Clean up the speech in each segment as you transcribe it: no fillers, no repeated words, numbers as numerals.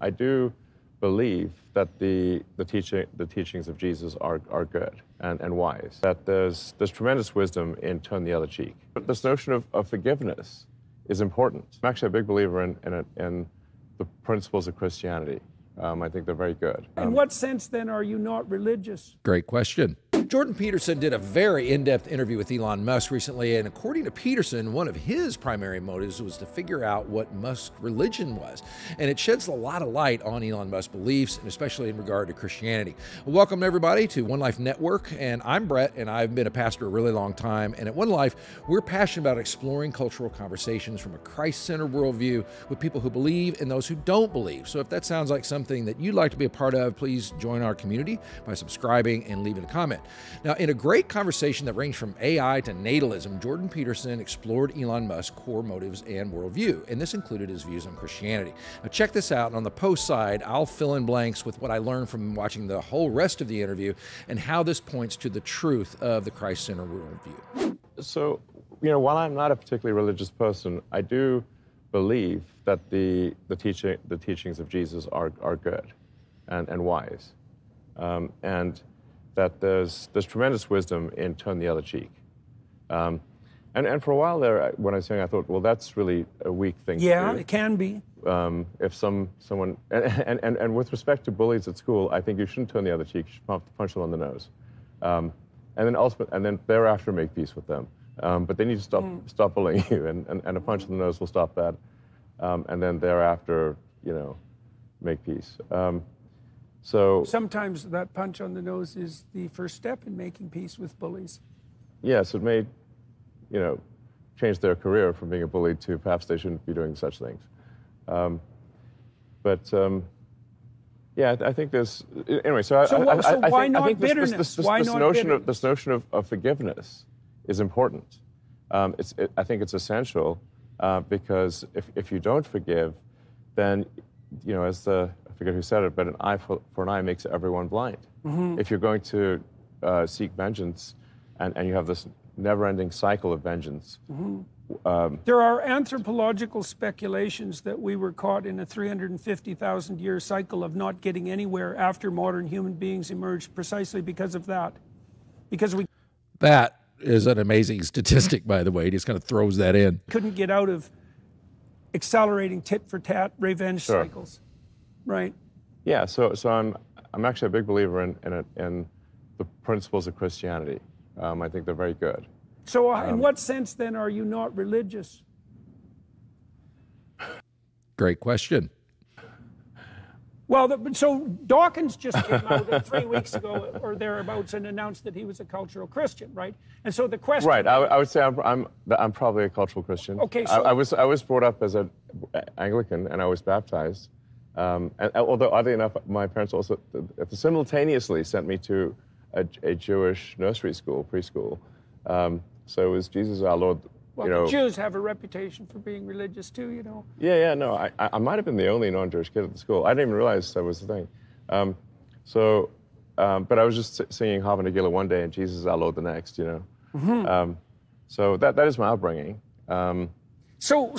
I do believe that the teachings of Jesus are good and wise. That there's tremendous wisdom in turn the other cheek. But this notion of forgiveness is important. I'm actually a big believer in the principles of Christianity. I think they're very good. In what sense, then, are you not religious? Great question. Jordan Peterson did a very in-depth interview with Elon Musk recently, and according to Peterson, one of his primary motives was to figure out what Musk's religion was. And it sheds a lot of light on Elon Musk's beliefs, and especially in regard to Christianity. Welcome, everybody, to One Life Network, and I'm Brett, and I've been a pastor a really long time, and at One Life, we're passionate about exploring cultural conversations from a Christ-centered worldview with people who believe and those who don't believe. So if that sounds like something that you'd like to be a part of, please join our community by subscribing and leaving a comment. Now, in a great conversation that ranged from AI to natalism, Jordan Peterson explored Elon Musk's core motives and worldview, and this included his views on Christianity. Now, check this out, and on the post side, I'll fill in blanks with what I learned from watching the whole rest of the interview and how this points to the truth of the Christ-centered worldview. So, while I'm not a particularly religious person, I do believe that the teachings of Jesus are good and wise. And that there's tremendous wisdom in turn the other cheek. And for a while there, when I was saying, I thought, well, that's really a weak thing to do. Yeah, it can be. If someone, and with respect to bullies at school, I think you shouldn't turn the other cheek, you should punch them on the nose. And then thereafter make peace with them. But they need to stop bullying you, and a punch in the nose will stop that. And then thereafter, make peace. So sometimes that punch on the nose is the first step in making peace with bullies. Yes, it may, change their career from being a bully to perhaps they shouldn't be doing such things. Yeah, I think there's anyway. So why not I think bitterness? This notion of forgiveness is important. I think it's essential because if you don't forgive, then as I forget who said it, but an eye for an eye makes everyone blind. Mm-hmm. If you're going to seek vengeance, and you have this never-ending cycle of vengeance. Mm-hmm. There are anthropological speculations that we were caught in a 350,000-year cycle of not getting anywhere after modern human beings emerged precisely because of that. That is an amazing statistic, by the way. He just kind of throws that in. Couldn't get out of accelerating tit-for-tat revenge cycles. Right. Yeah. So I'm actually a big believer in the principles of Christianity. I think they're very good. So in what sense then are you not religious? Great question. Well, so Dawkins just came out 3 weeks ago or thereabouts and announced that he was a cultural Christian, right? And so the question. Right. I would say I'm probably a cultural Christian. Okay. So I was brought up as an Anglican, and I was baptized. And although, oddly enough, my parents also simultaneously sent me to a Jewish nursery school, preschool. So it was Jesus our Lord. Well, the Jews have a reputation for being religious too, Yeah, no, I might have been the only non-Jewish kid at the school. I didn't even realize that was the thing. But I was just singing Hava Nagila one day and Jesus our Lord the next, Mm-hmm. So that is my upbringing. So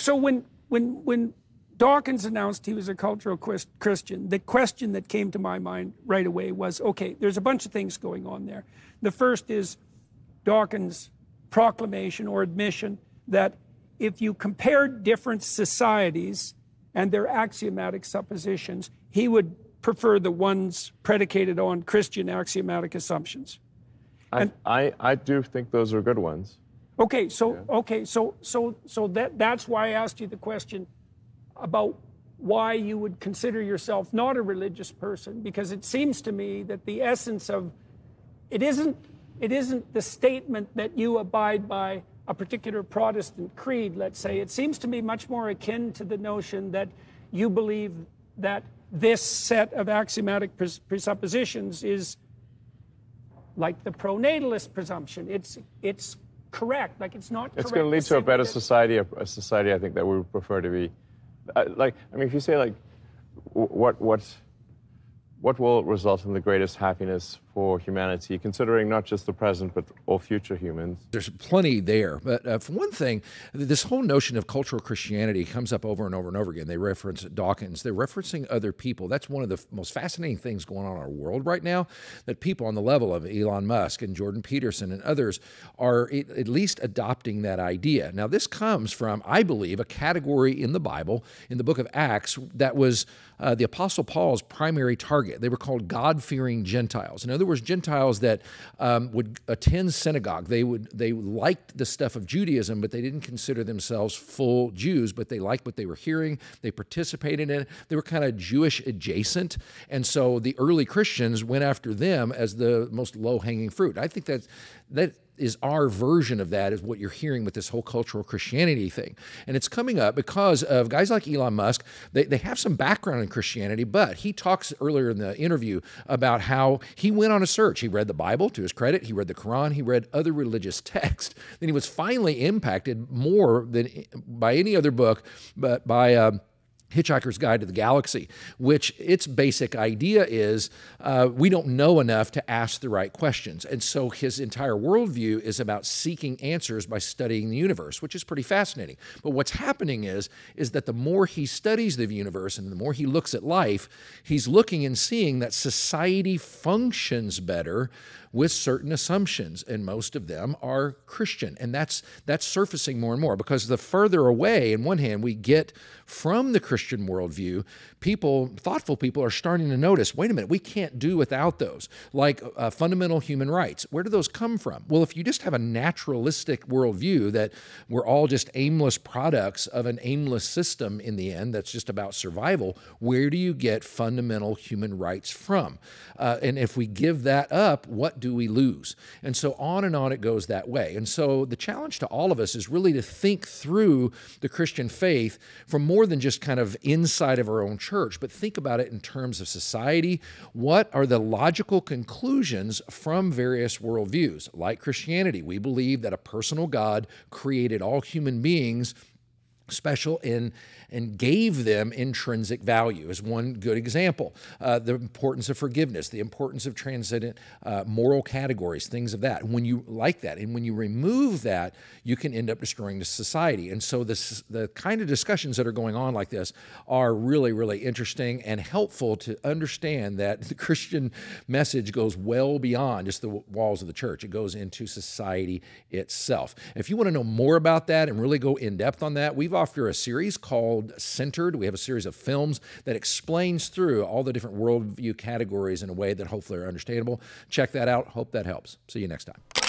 when Dawkins announced he was a cultural Christian, the question that came to my mind right away was, okay, there's a bunch of things going on there. The first is Dawkins' proclamation or admission that if you compared different societies and their axiomatic suppositions, he would prefer the ones predicated on Christian axiomatic assumptions. I do think those are good ones. Okay, so that's why I asked you the question about why you would consider yourself not a religious person, because it seems to me that the essence of it isn't the statement that you abide by a particular Protestant creed, let's say. It seems to me much more akin to the notion that you believe that this set of axiomatic presuppositions is like the pronatalist presumption. It's correct, like it's not correct. It's going to lead to a better society, a society I think that we would prefer to be. If you say like, what what will result in the greatest happiness for humanity, considering not just the present, but all future humans? There's plenty there. But for one thing, this whole notion of cultural Christianity comes up over and over and over again. They reference Dawkins. They're referencing other people. That's one of the most fascinating things going on in our world right now, that people on the level of Elon Musk and Jordan Peterson and others are at least adopting that idea. Now, this comes from, I believe, a category in the Bible, in the book of Acts, that was the Apostle Paul's primary target. They were called God-fearing Gentiles. In other words, Gentiles that would attend synagogue. They liked the stuff of Judaism, but they didn't consider themselves full Jews, but they liked what they were hearing. They participated in it. They were kind of Jewish adjacent. And so the early Christians went after them as the most low-hanging fruit. I think that is our version of that, is what you're hearing with this whole cultural Christianity thing. And it's coming up because of guys like Elon Musk. They have some background in Christianity, but he talks earlier in the interview about how he went on a search. He read the Bible, to his credit. He read the Quran. He read other religious texts. Then he was finally impacted more than by any other book, but by Hitchhiker's Guide to the Galaxy, which its basic idea is we don't know enough to ask the right questions. And so his entire worldview is about seeking answers by studying the universe, which is pretty fascinating. But what's happening is that the more he studies the universe and the more he looks at life, he's looking and seeing that society functions better with certain assumptions, and most of them are Christian. And that's surfacing more and more, because the further away, in one hand, we get from the Christian worldview, thoughtful people are starting to notice, wait a minute, we can't do without those, like fundamental human rights. Where do those come from? Well, if you just have a naturalistic worldview that we're all just aimless products of an aimless system in the end that's just about survival, where do you get fundamental human rights from? And if we give that up, what do we lose? And so on and on it goes that way. And so the challenge to all of us is really to think through the Christian faith from more than just kind of inside of our own church, but think about it in terms of society. What are the logical conclusions from various worldviews? Like Christianity, we believe that a personal God created all human beings special and gave them intrinsic value is one good example. The importance of forgiveness, the importance of transcendent moral categories, things of that. When you like that, and when you remove that, you can end up destroying the society. And so the kind of discussions that are going on like this are really, really interesting and helpful to understand that the Christian message goes well beyond just the walls of the church. It goes into society itself. If you want to know more about that and really go in depth on that, we've offered a series called Centered. We have a series of films that explains through all the different worldview categories in a way that hopefully are understandable. Check that out. Hope that helps. See you next time.